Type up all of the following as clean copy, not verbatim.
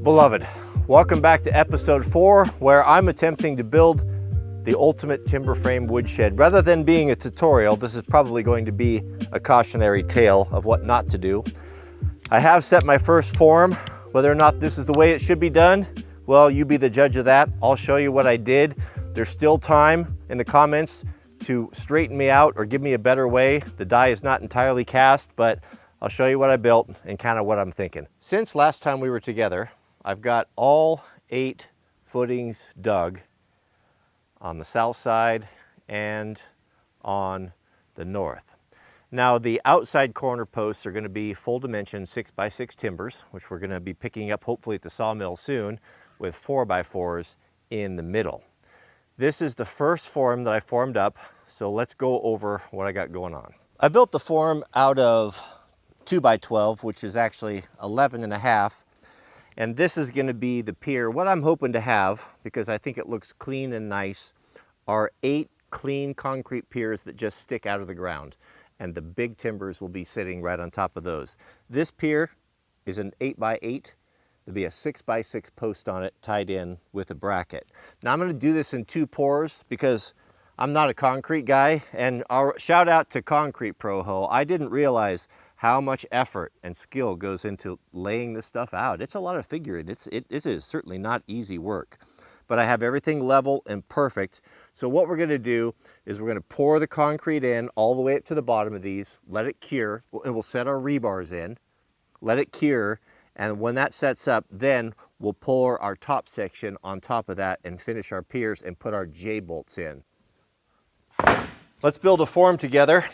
Beloved, welcome back to episode 4, where I'm attempting to build the ultimate timber frame woodshed. Rather than being a tutorial, this is probably going to be a cautionary tale of what not to do. I have set my first form. Whether or not this is the way it should be done, well, you be the judge of that. I'll show you what I did. There's still time in the comments to straighten me out or give me a better way. The die is not entirely cast, but I'll show you what I built and kind of what I'm thinking. Since last time we were together, I've got all 8 footings dug on the south side and on the north. Now the outside corner posts are going to be full dimension 6x6 timbers, which we're going to be picking up hopefully at the sawmill soon, with 4x4s in the middle. This is the first form that I formed up, so let's go over what I got going on. I built the form out of 2x12, which is actually 11.5. And this is going to be the pier. What I'm hoping to have, because I think it looks clean and nice, are 8 clean concrete piers that just stick out of the ground. And the big timbers will be sitting right on top of those. This pier is an 8x8. There'll be a 6x6 post on it tied in with a bracket. Now I'm going to do this in 2 pours because I'm not a concrete guy. And our shout out to Concrete Pro. I didn't realize how much effort and skill goes into laying this stuff out. It's a lot of figuring. It is certainly not easy work, but I have everything level and perfect. So what we're gonna do is we're gonna pour the concrete in all the way up to the bottom of these, let it cure, and we'll set our rebars in, let it cure, and when that sets up, then we'll pour our top section on top of that and finish our piers and put our J-bolts in. Let's build a form together.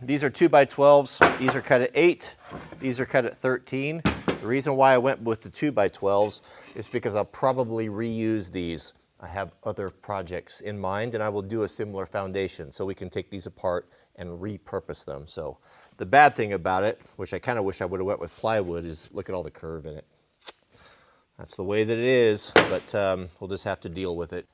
These are 2x12s, these are cut at 8, these are cut at 13. The reason why I went with the 2x12s is because I'll probably reuse these. I have other projects in mind and I will do a similar foundation so we can take these apart and repurpose them. So the bad thing about it, which I kind of wish I would have went with plywood, is look at all the curve in it. That's the way that it is, but we'll just have to deal with it.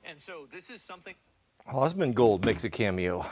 And so this is something. Osmond Gold makes a cameo.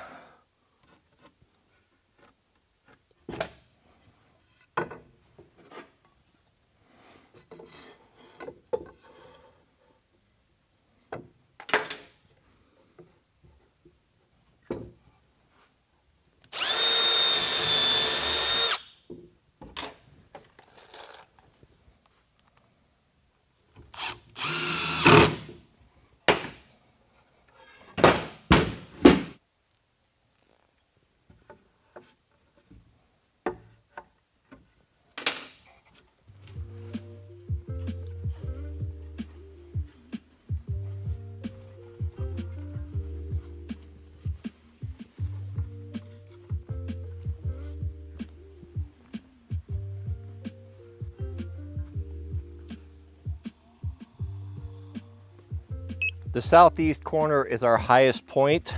The southeast corner is our highest point,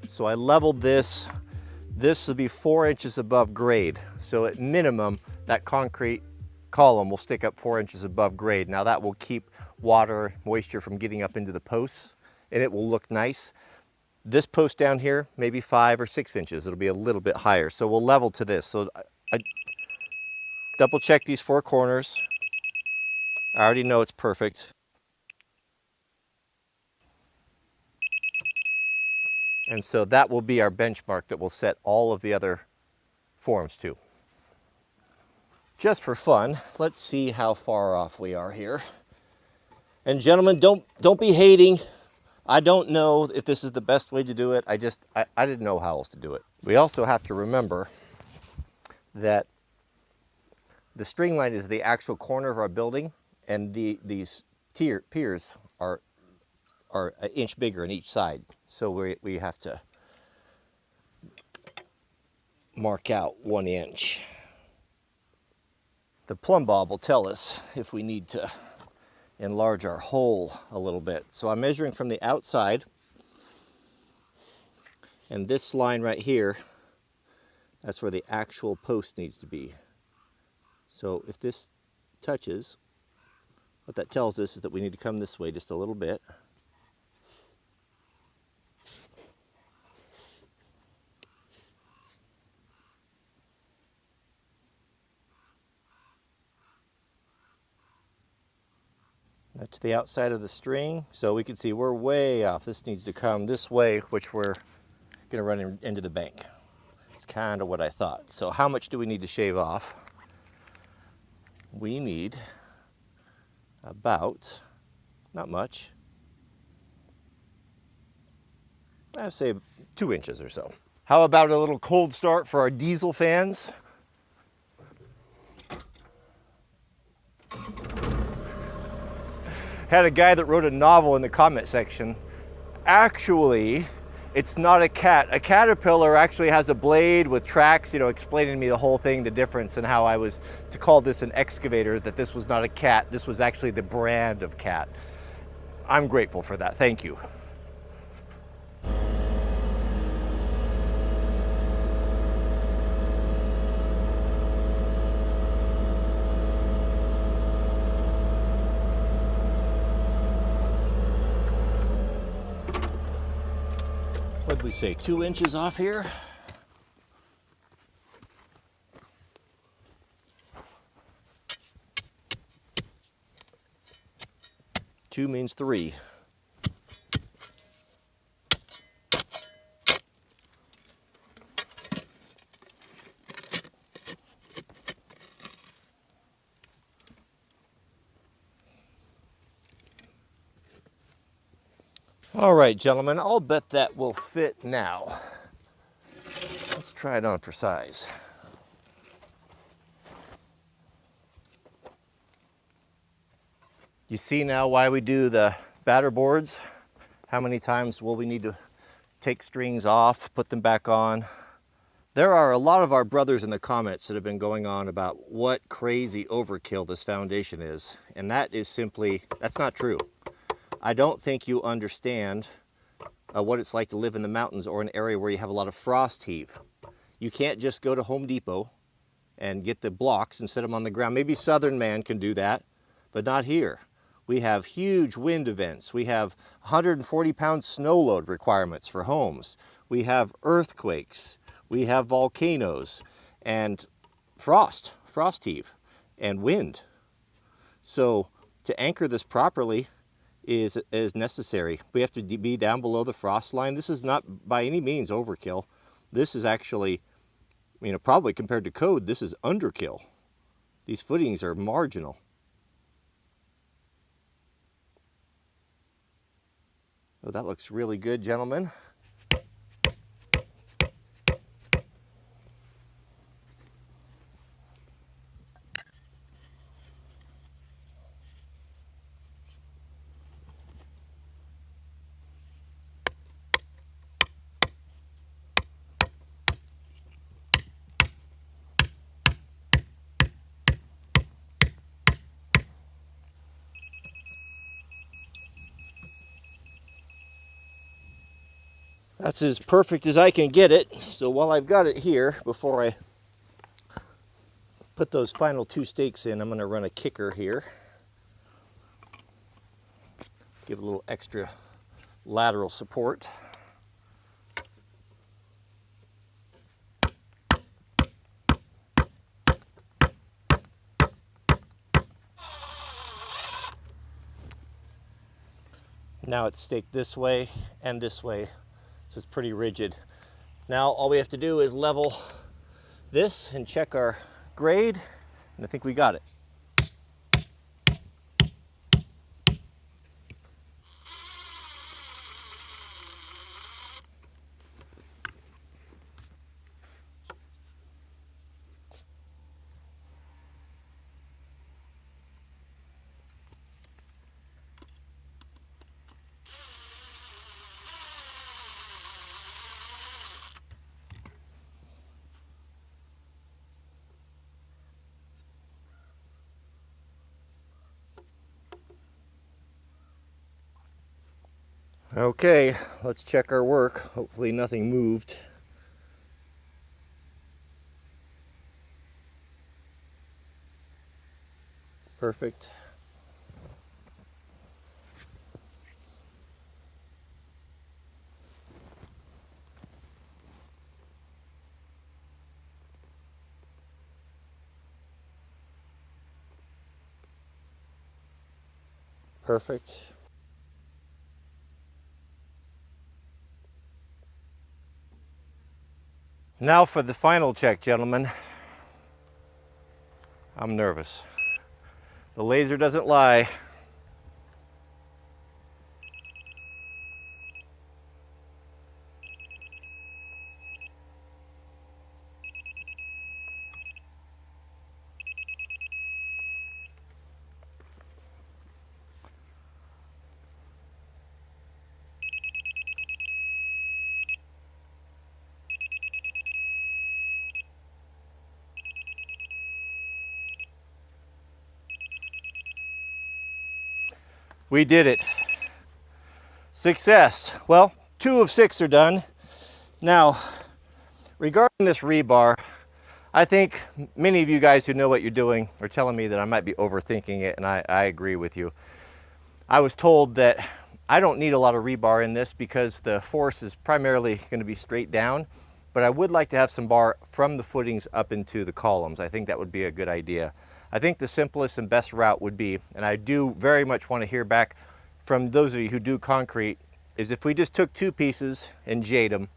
so I leveled this. This will be 4 inches above grade, so at minimum that concrete column will stick up 4 inches above grade. Now that will keep water, moisture from getting up into the posts, and it will look nice. This post down here, maybe 5 or 6 inches. It'll be a little bit higher, so we'll level to this. So I double check these 4 corners. I already know it's perfect. And so that will be our benchmark that will set all of the other forms to. just for fun, let's see how far off we are here. And gentlemen, don't be hating. I don't know if this is the best way to do it. I didn't know how else to do it. We also have to remember that the string line is the actual corner of our building, and these piers are an inch bigger on each side. So we have to mark out 1 inch. The plumb bob will tell us if we need to enlarge our hole a little bit. So I'm measuring from the outside, and this line right here, that's where the actual post needs to be. So if this touches, what that tells us is that we need to come this way just a little bit. That's the outside of the string, so we can see we're way off. This needs to come this way, which we're going to run into the bank. It's kind of what I thought. So how much do we need to shave off? We need about, not much, I'd say 2 inches or so. How about a little cold start for our diesel fans? Had a guy that wrote a novel in the comment section. Actually, it's not a cat. A caterpillar actually has a blade with tracks, you know, explaining to me the whole thing, the difference, and how I was to call this an excavator, that this was not a cat. This was actually the brand of cat. I'm grateful for that. Thank you. What did we say, 2 inches off here? Two means 3. All right, gentlemen, I'll bet that will fit now. Let's try it on for size. You see now why we do the batter boards? How many times will we need to take strings off, put them back on? There are a lot of our brothers in the comments that have been going on about what crazy overkill this foundation is, and that is simply, that's not true. I don't think you understand what it's like to live in the mountains or an area where you have a lot of frost heave. You can't just go to Home Depot and get the blocks and set them on the ground. Maybe Southern man can do that, but not here. We have huge wind events. We have 140-pound snow load requirements for homes. We have earthquakes. We have volcanoes and frost heave, and wind. So to anchor this properly is necessary. We have to be down below the frost line. This is not by any means overkill. This is actually, you know, probably compared to code, this is underkill. These footings are marginal. Oh, that looks really good, gentlemen. That's as perfect as I can get it. So while I've got it here, before I put those final 2 stakes in, I'm going to run a kicker here. Give a little extra lateral support. Now it's staked this way and this way. So it's pretty rigid. Now all we have to do is level this and check our grade, And I think we got it. Okay, let's check our work. Hopefully nothing moved. Perfect. Perfect. Now for the final check, gentlemen. I'm nervous. The laser doesn't lie. We did it. Success. Well, 2 of 6 are done. Now, regarding this rebar, I think many of you guys who know what you're doing are telling me that I might be overthinking it, and I agree with you. I was told that I don't need a lot of rebar in this because the force is primarily going to be straight down, but I would like to have some bar from the footings up into the columns. I think that would be a good idea. I think the simplest and best route would be, and I do very much want to hear back from those of you who do concrete, is if we just took 2 pieces and jade them,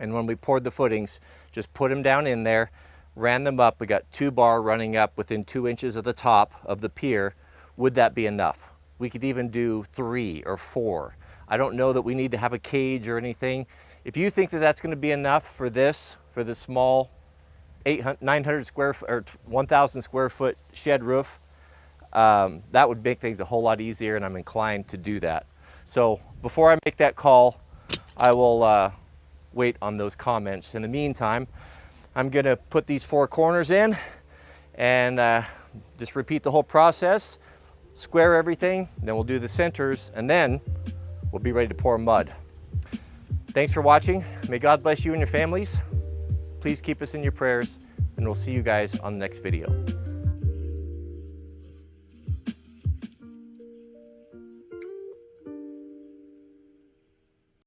and when we poured the footings, just put them down in there, ran them up, we got 2 bar running up within 2 inches of the top of the pier. Would that be enough? We could even do 3 or 4. I don't know that we need to have a cage or anything. If you think that that's going to be enough for this small 900 square foot or 1,000 square foot shed roof, that would make things a whole lot easier, and I'm inclined to do that. So before I make that call, I will wait on those comments. In the meantime, I'm going to put these 4 corners in and just repeat the whole process, square everything, then we'll do the centers, and then we'll be ready to pour mud. Thanks for watching. May God bless you and your families. Please keep us in your prayers, and we'll see you guys on the next video.